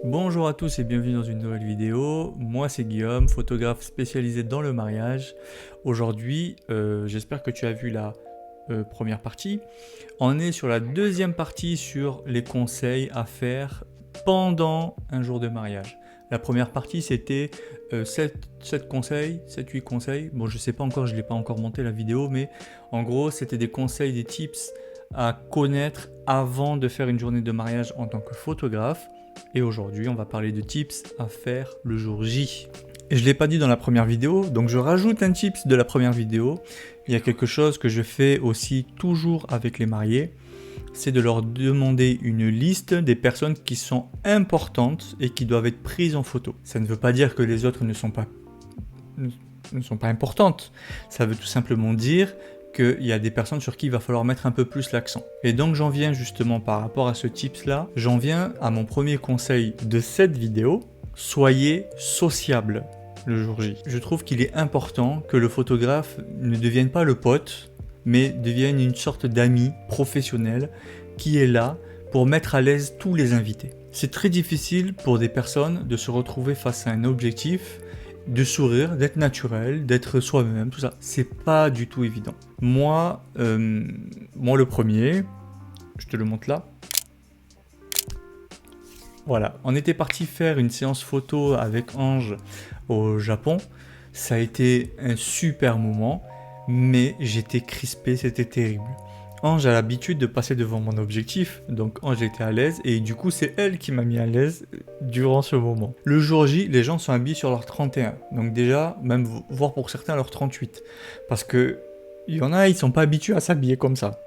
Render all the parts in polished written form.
Bonjour à tous et bienvenue dans une nouvelle vidéo. Moi c'est Guillaume, photographe spécialisé dans le mariage. Aujourd'hui, j'espère que tu as vu la première partie. On est sur la deuxième partie sur les conseils à faire pendant un jour de mariage. La première partie c'était 7 conseils, 7-8 conseils. Bon, je sais pas encore, je l'ai pas encore monté la vidéo, mais en gros c'était des conseils, des tips à connaître avant de faire une journée de mariage en tant que photographe. Et aujourd'hui, on va parler de tips à faire le jour J. Et je ne l'ai pas dit dans la première vidéo, donc je rajoute un tips de la première vidéo. Il y a quelque chose que je fais aussi toujours avec les mariés, c'est de leur demander une liste des personnes qui sont importantes et qui doivent être prises en photo. Ça ne veut pas dire que les autres ne sont pas importantes. Ça veut tout simplement dire qu'il y a des personnes sur qui il va falloir mettre un peu plus l'accent. Et donc j'en viens justement par rapport à ce tips là, j'en viens à mon premier conseil de cette vidéo, soyez sociable le jour J. Je trouve qu'il est important que le photographe ne devienne pas le pote, mais devienne une sorte d'ami professionnel qui est là pour mettre à l'aise tous les invités. C'est très difficile pour des personnes de se retrouver face à un objectif, de sourire, d'être naturel, d'être soi-même, tout ça. C'est pas du tout évident. Moi le premier, je te le montre là. Voilà, on était parti faire une séance photo avec Ange au Japon. Ça a été un super moment, mais j'étais crispé, c'était terrible. Ange a l'habitude de passer devant mon objectif, donc Ange était à l'aise et du coup c'est elle qui m'a mis à l'aise durant ce moment. Le jour J, les gens sont habillés sur leur 31, donc déjà, même voire pour certains leur 38, parce que il y en a, ils sont pas habitués à s'habiller comme ça.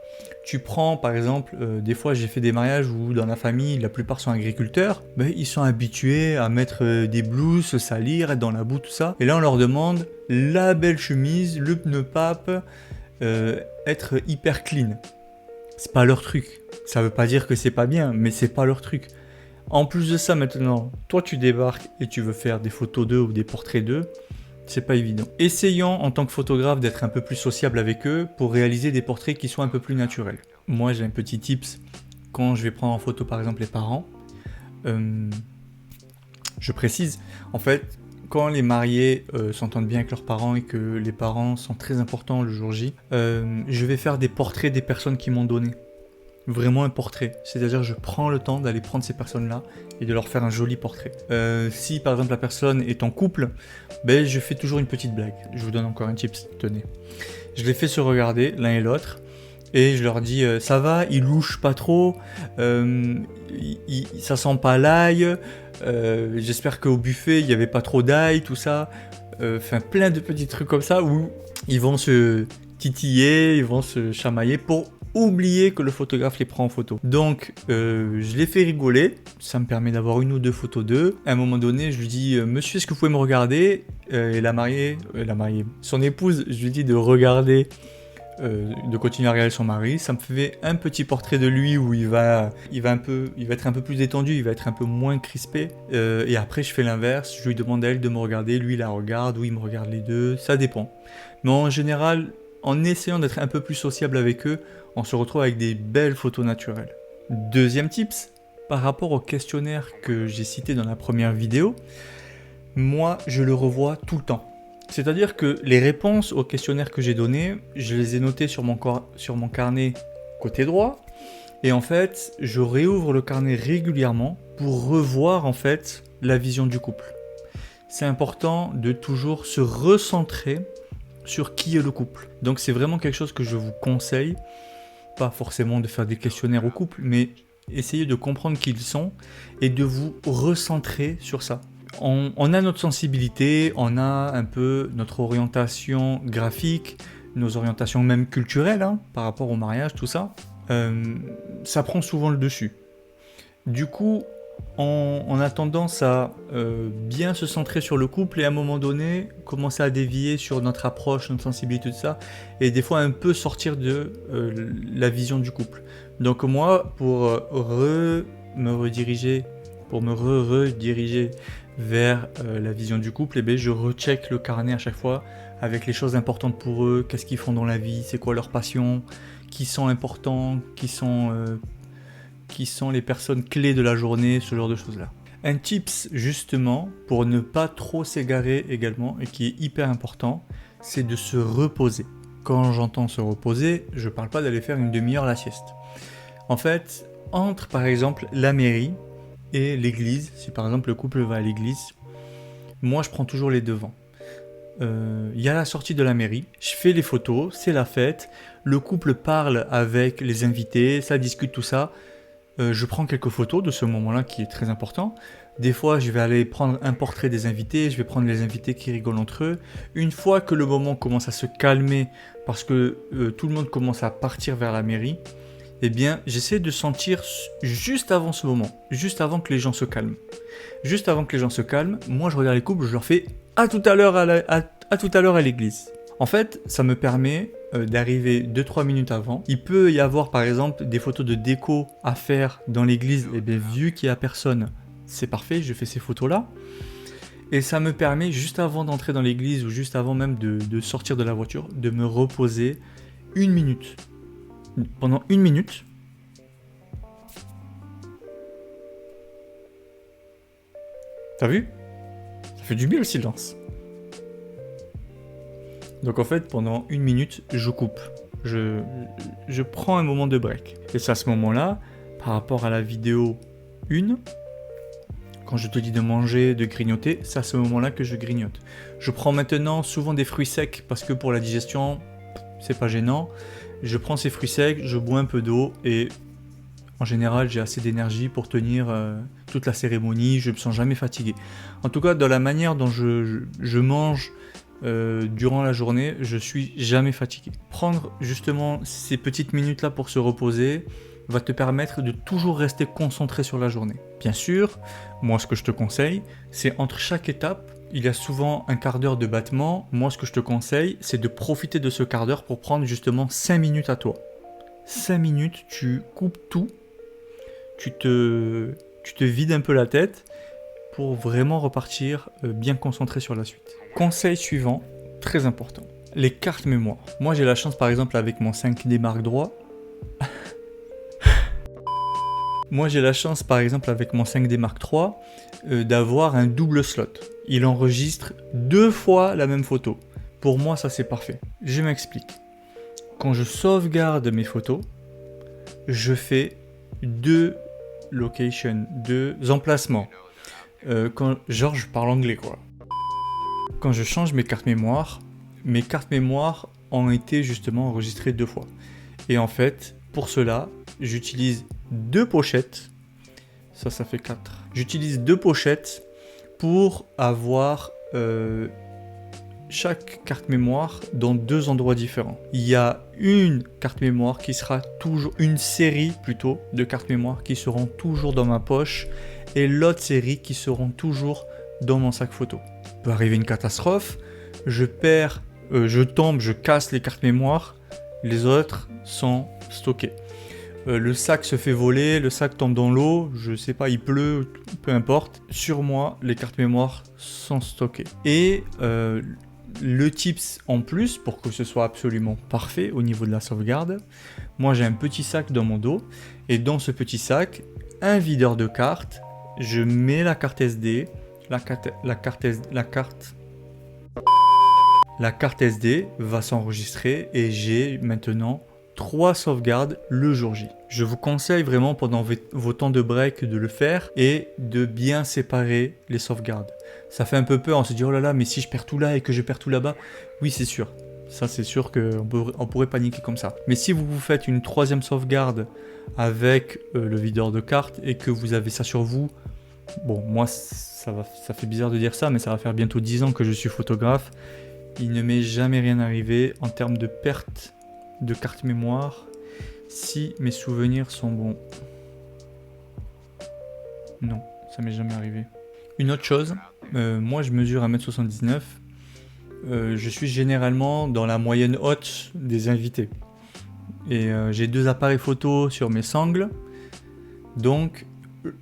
Tu prends par exemple, des fois j'ai fait des mariages où dans la famille la plupart sont agriculteurs, mais ils sont habitués à mettre des blouses, se salir, être dans la boue, tout ça, et là on leur demande la belle chemise, le pneu pape, être hyper clean. C'est pas leur truc. Ça veut pas dire que c'est pas bien, mais c'est pas leur truc. En plus de ça, maintenant, toi tu débarques et tu veux faire des photos d'eux ou des portraits d'eux, c'est pas évident. Essayons en tant que photographe d'être un peu plus sociable avec eux pour réaliser des portraits qui soient un peu plus naturels. Moi j'ai un petit tips quand je vais prendre en photo par exemple les parents. Je précise, en fait, quand les mariés s'entendent bien avec leurs parents et que les parents sont très importants le jour J, je vais faire des portraits des personnes qui m'ont donné. Vraiment un portrait. C'est-à-dire je prends le temps d'aller prendre ces personnes-là et de leur faire un joli portrait. Si par exemple la personne est en couple, ben, je fais toujours une petite blague. Je vous donne encore un tips, tenez. Je les fais se regarder l'un et l'autre et je leur dis ça va, ils louchent pas trop, ça sent pas l'ail, j'espère qu'au buffet il n'y avait pas trop d'ail, tout ça. Enfin plein de petits trucs comme ça où ils vont se titiller, ils vont se chamailler pour oublier que le photographe les prend en photo. Donc je les fais rigoler, ça me permet d'avoir une ou deux photos d'eux. À un moment donné je lui dis monsieur est-ce que vous pouvez me regarder, et la mariée, son épouse, je lui dis de regarder, de continuer à regarder son mari. Ça me fait un petit portrait de lui où il va être un peu plus détendu, il va être un peu moins crispé, et après je fais l'inverse, je lui demande à elle de me regarder, lui il la regarde, ou il me regarde les deux, ça dépend. Mais en général, en essayant d'être un peu plus sociable avec eux, on se retrouve avec des belles photos naturelles. Deuxième tips, par rapport au questionnaire que j'ai cité dans la première vidéo, moi je le revois tout le temps. C'est-à-dire que les réponses au questionnaire que j'ai donné, je les ai notées sur mon carnet côté droit, et en fait je réouvre le carnet régulièrement pour revoir en fait la vision du couple. C'est important de toujours se recentrer sur qui est le couple. Donc c'est vraiment quelque chose que je vous conseille, pas forcément de faire des questionnaires au couple, mais essayez de comprendre qui ils sont et de vous recentrer sur ça. On a notre sensibilité, on a un peu notre orientation graphique, nos orientations même culturelles, hein, par rapport au mariage, tout ça. Ça prend souvent le dessus. Du coup, on a tendance à bien se centrer sur le couple et à un moment donné commencer à dévier sur notre approche, notre sensibilité, tout ça, et des fois un peu sortir de la vision du couple. Donc moi, pour me rediriger vers la vision du couple, et bien je recheck le carnet à chaque fois avec les choses importantes pour eux, qu'est-ce qu'ils font dans la vie, c'est quoi leur passion, qui sont importants, qui sont les personnes clés de la journée, ce genre de choses-là. Un tips justement pour ne pas trop s'égarer également et qui est hyper important, c'est de se reposer. Quand j'entends se reposer, je parle pas d'aller faire une demi-heure la sieste. En fait, entre par exemple la mairie et l'église, si par exemple le couple va à l'église, moi je prends toujours les devants. Il y a la sortie de la mairie, je fais les photos, c'est la fête, le couple parle avec les invités, ça discute tout ça. Je prends quelques photos de ce moment-là qui est très important. Des fois, je vais aller prendre un portrait des invités, je vais prendre les invités qui rigolent entre eux. Une fois que le moment commence à se calmer, parce que tout le monde commence à partir vers la mairie, eh bien, j'essaie de sentir juste avant ce moment, juste avant que les gens se calment. Juste avant que les gens se calment, moi je regarde les couples, je leur fais à tout à l'heure à tout à l'heure à l'église. En fait, ça me permet d'arriver 2-3 minutes avant. Il peut y avoir par exemple des photos de déco à faire dans l'église, et bien vu qu'il n'y a personne, c'est parfait, je fais ces photos-là. Et ça me permet juste avant d'entrer dans l'église ou juste avant même de sortir de la voiture, de me reposer 1 minute. Pendant 1 minute, t'as vu? Ça fait du bien le silence. Donc en fait, pendant 1 minute, je coupe. Je prends un moment de break. Et c'est à ce moment-là, par rapport à la vidéo 1, quand je te dis de manger, de grignoter, c'est à ce moment-là que je grignote. Je prends maintenant souvent des fruits secs parce que pour la digestion, c'est pas gênant. Je prends ces fruits secs, je bois un peu d'eau et en général, j'ai assez d'énergie pour tenir toute la cérémonie, je ne me sens jamais fatigué. En tout cas, dans la manière dont je mange durant la journée, je suis jamais fatigué. Prendre justement ces petites minutes-là pour se reposer va te permettre de toujours rester concentré sur la journée. Bien sûr, moi ce que je te conseille, c'est entre chaque étape, il y a souvent un quart d'heure de battement. Moi ce que je te conseille, c'est de profiter de ce quart d'heure pour prendre justement 5 minutes à toi. 5 minutes, tu coupes tout, tu te vides un peu la tête pour vraiment repartir bien concentré sur la suite. Conseil suivant, très important, les cartes mémoire. Moi j'ai la chance par exemple avec mon 5D Mark III. Moi j'ai la chance par exemple avec mon 5D Mark III d'avoir un double slot. Il enregistre 2 fois la même photo. Pour moi ça c'est parfait. Je m'explique. Quand je sauvegarde mes photos, je fais 2 locations, 2 emplacements. Genre je parle anglais quoi. Quand je change mes cartes mémoire ont été justement enregistrées 2 fois. Et en fait, pour cela, j'utilise 2 pochettes. Ça fait 4. J'utilise 2 pochettes pour avoir chaque carte mémoire dans 2 endroits différents. Il y a une carte mémoire qui sera toujours, une série plutôt de cartes mémoire qui seront toujours dans ma poche et l'autre série qui seront toujours dans mon sac photo. Il peut arriver une catastrophe, je perds, je tombe, je casse les cartes mémoire, les autres sont stockées. Le sac se fait voler, le sac tombe dans l'eau, je sais pas, il pleut, peu importe. Sur moi, les cartes mémoire sont stockées. Et le tips en plus, pour que ce soit absolument parfait au niveau de la sauvegarde, moi j'ai un petit sac dans mon dos, et dans ce petit sac, un videur de cartes, je mets la carte SD, la carte SD va s'enregistrer et j'ai maintenant 3 sauvegardes le jour J. Je vous conseille vraiment pendant vos temps de break de le faire et de bien séparer les sauvegardes. Ça fait un peu peur, on se dit oh là là mais si je perds tout là et que je perds tout là-bas, oui c'est sûr. Ça c'est sûr qu'on pourrait paniquer comme ça. Mais si vous faites une 3e sauvegarde avec le videur de cartes et que vous avez ça sur vous, bon moi ça fait bizarre de dire ça mais ça va faire bientôt 10 ans que je suis photographe. Il ne m'est jamais rien arrivé en termes de perte de carte mémoire si mes souvenirs sont bons. Non, ça m'est jamais arrivé. Une autre chose, moi je mesure 1m79. Je suis généralement dans la moyenne haute des invités. Et j'ai 2 appareils photo sur mes sangles. Donc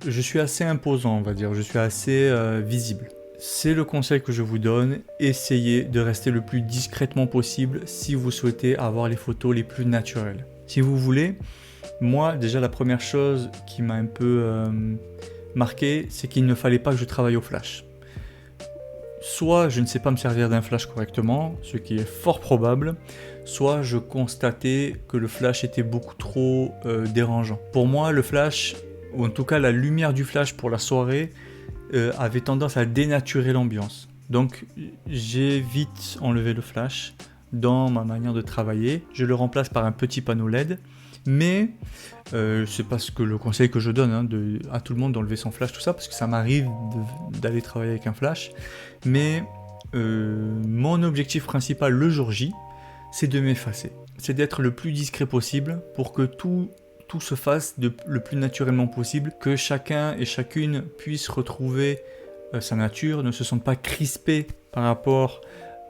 je suis assez imposant, on va dire. Je suis assez visible. C'est le conseil que je vous donne, essayez de rester le plus discrètement possible si vous souhaitez avoir les photos les plus naturelles. Si vous voulez, moi déjà la première chose qui m'a un peu marqué, c'est qu'il ne fallait pas que je travaille au flash. Soit je ne sais pas me servir d'un flash correctement, ce qui est fort probable, soit je constatais que le flash était beaucoup trop dérangeant. Pour moi, le flash, ou en tout cas la lumière du flash pour la soirée, avait tendance à dénaturer l'ambiance. Donc j'ai vite enlevé le flash dans ma manière de travailler. Je le remplace par un petit panneau LED, mais c'est pas ce que le conseil que je donne à tout le monde d'enlever son flash, tout ça, parce que ça m'arrive d'aller travailler avec un flash. Mais mon objectif principal le jour J, c'est de m'effacer. C'est d'être le plus discret possible pour que tout se fasse le plus naturellement possible, que chacun et chacune puisse retrouver sa nature, ne se sente pas crispé par rapport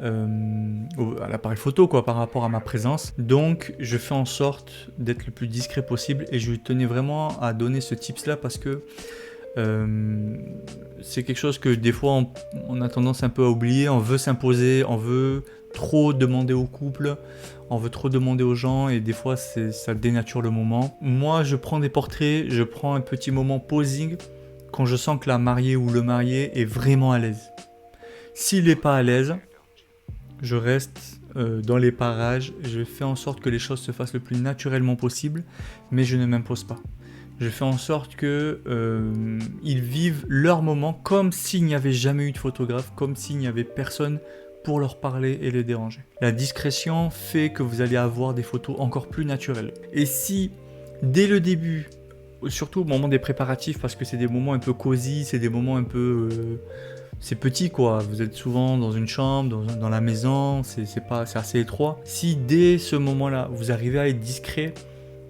à l'appareil photo, par rapport à ma présence. Donc je fais en sorte d'être le plus discret possible, et je tenais vraiment à donner ce tips là parce que c'est quelque chose que des fois on a tendance un peu à oublier. On veut s'imposer, on veut trop demander au couple, on veut trop demander aux gens, et des fois ça dénature le moment. Moi je prends des portraits, je prends un petit moment posing quand je sens que la mariée ou le marié est vraiment à l'aise. S'il n'est pas à l'aise, je reste dans les parages, je fais en sorte que les choses se fassent le plus naturellement possible, mais je ne m'impose pas. Je fais en sorte qu'ils vivent leur moment comme s'il n'y avait jamais eu de photographe, comme s'il n'y avait personne pour leur parler et les déranger. La discrétion fait que vous allez avoir des photos encore plus naturelles. Et si, dès le début, surtout au moment des préparatifs, parce que c'est des moments un peu cosy, c'est des moments un peu... c'est petit vous êtes souvent dans une chambre, dans la maison, c'est assez étroit. Si dès ce moment-là, vous arrivez à être discret,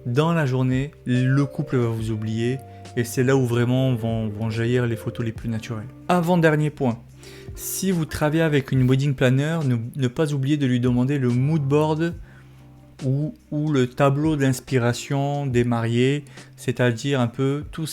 dans la journée, le couple va vous oublier, et c'est là où vraiment vont jaillir les photos les plus naturelles. Avant-dernier point, si vous travaillez avec une wedding planner, ne pas oublier de lui demander le mood board ou le tableau d'inspiration des mariés, c'est-à-dire un peu tout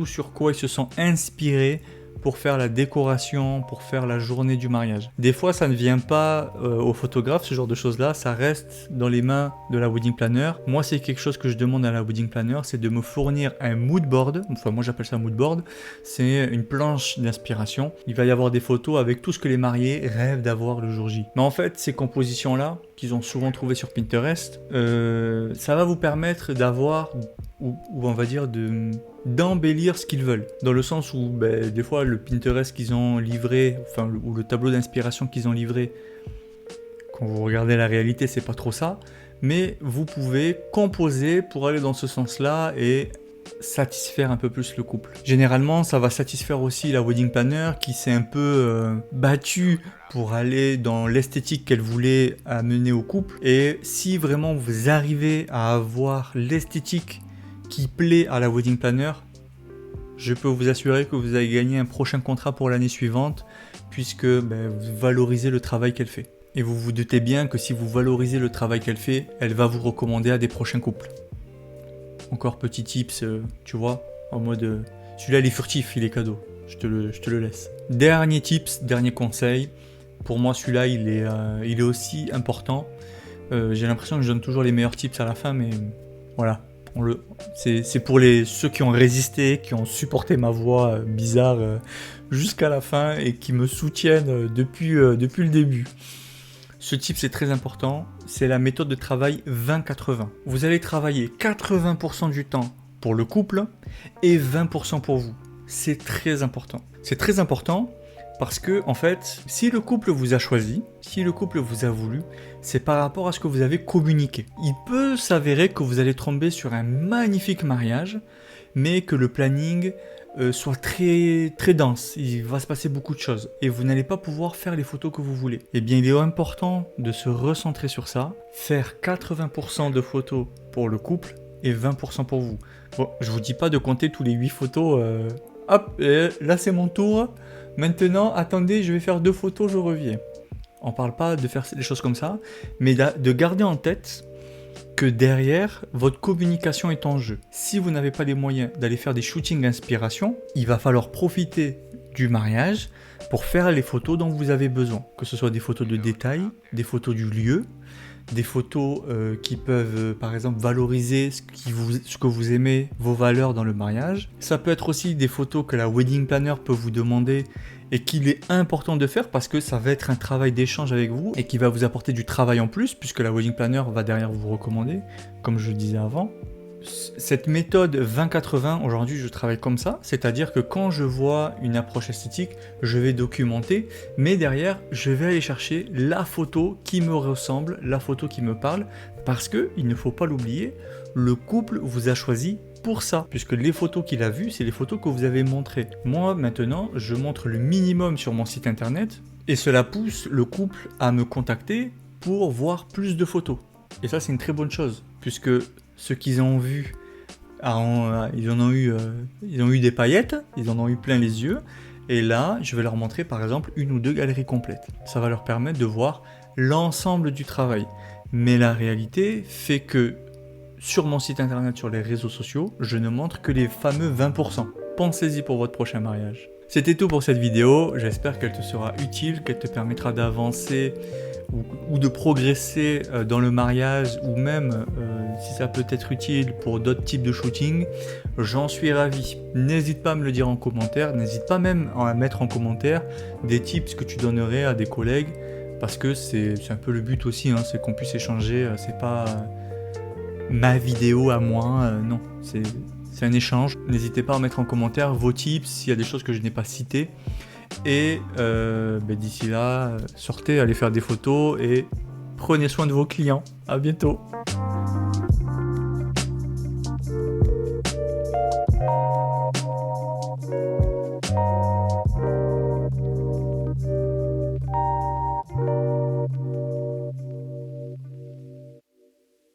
sur quoi ils se sont inspirés pour faire la décoration, pour faire la journée du mariage. Des fois, ça ne vient pas au photographe, ce genre de choses-là, ça reste dans les mains de la wedding planner. Moi, c'est quelque chose que je demande à la wedding planner, c'est de me fournir un mood board. Enfin, moi, j'appelle ça un mood board. C'est une planche d'inspiration. Il va y avoir des photos avec tout ce que les mariés rêvent d'avoir le jour J. Mais en fait, ces compositions-là, qu'ils ont souvent trouvées sur Pinterest, ça va vous permettre d'avoir, ou on va dire d'embellir ce qu'ils veulent, dans le sens où des fois le Pinterest qu'ils ont livré, ou le tableau d'inspiration qu'ils ont livré, quand vous regardez la réalité, c'est pas trop ça, mais vous pouvez composer pour aller dans ce sens-là et satisfaire un peu plus le couple. Généralement, ça va satisfaire aussi la wedding planner qui s'est un peu battue pour aller dans l'esthétique qu'elle voulait amener au couple. Et si vraiment vous arrivez à avoir l'esthétique qui plaît à la wedding planner, je peux vous assurer que vous allez gagner un prochain contrat pour l'année suivante, puisque vous valorisez le travail qu'elle fait. Et vous vous doutez bien que si vous valorisez le travail qu'elle fait, elle va vous recommander à des prochains couples. Encore petit tips, tu vois, en mode celui-là il est furtif, il est cadeau, je te le laisse. Dernier tips, dernier conseil, pour moi celui-là il est aussi important. J'ai l'impression que je donne toujours les meilleurs tips à la fin, mais voilà. C'est pour ceux qui ont résisté, qui ont supporté ma voix bizarre jusqu'à la fin et qui me soutiennent depuis le début. Ce type c'est très important, c'est la méthode de travail 20-80. Vous allez travailler 80% du temps pour le couple et 20% pour vous. C'est très important. C'est très important parce que en fait, si le couple vous a choisi, si le couple vous a voulu, c'est par rapport à ce que vous avez communiqué. Il peut s'avérer que vous allez tomber sur un magnifique mariage, mais que le planning soit très, très dense. Il va se passer beaucoup de choses et vous n'allez pas pouvoir faire les photos que vous voulez. Eh bien, il est important de se recentrer sur ça, faire 80% de photos pour le couple et 20% pour vous. Bon, je vous dis pas de compter tous les 8 photos. Hop, là c'est mon tour. Maintenant, attendez, je vais faire 2 photos, je reviens. On parle pas de faire des choses comme ça, mais de garder en tête que derrière, votre communication est en jeu. Si vous n'avez pas les moyens d'aller faire des shootings inspiration, il va falloir profiter du mariage pour faire les photos dont vous avez besoin. Que ce soit des photos de détail, des photos du lieu, des photos qui peuvent par exemple valoriser ce que vous aimez, vos valeurs dans le mariage. Ça peut être aussi des photos que la wedding planner peut vous demander et qu'il est important de faire parce que ça va être un travail d'échange avec vous et qui va vous apporter du travail en plus puisque la wedding planner va derrière vous recommander, comme je le disais avant. Cette méthode 20-80, aujourd'hui je travaille comme ça, c'est-à-dire que quand je vois une approche esthétique, je vais documenter, mais derrière je vais aller chercher la photo qui me ressemble, la photo qui me parle, parce que, il ne faut pas l'oublier, le couple vous a choisi pour ça, puisque les photos qu'il a vues, c'est les photos que vous avez montrées. Moi maintenant, je montre le minimum sur mon site internet, et cela pousse le couple à me contacter pour voir plus de photos. Et ça c'est une très bonne chose, puisque ceux qu'ils ont vu, ils ont eu des paillettes, ils en ont eu plein les yeux. Et là, je vais leur montrer par exemple 1 ou 2 galeries complètes. Ça va leur permettre de voir l'ensemble du travail. Mais la réalité fait que sur mon site internet, sur les réseaux sociaux, je ne montre que les fameux 20%. Pensez-y pour votre prochain mariage. C'était tout pour cette vidéo. J'espère qu'elle te sera utile, qu'elle te permettra d'avancer ou de progresser dans le mariage, ou même si ça peut être utile pour d'autres types de shooting, j'en suis ravi. N'hésite pas à me le dire en commentaire, n'hésite pas même à mettre en commentaire des tips que tu donnerais à des collègues, parce que c'est un peu le but aussi, hein, c'est qu'on puisse échanger, c'est pas ma vidéo à moi, non, c'est un échange. N'hésitez pas à mettre en commentaire vos tips, s'il y a des choses que je n'ai pas citées. Et d'ici là, sortez, allez faire des photos et prenez soin de vos clients. À bientôt.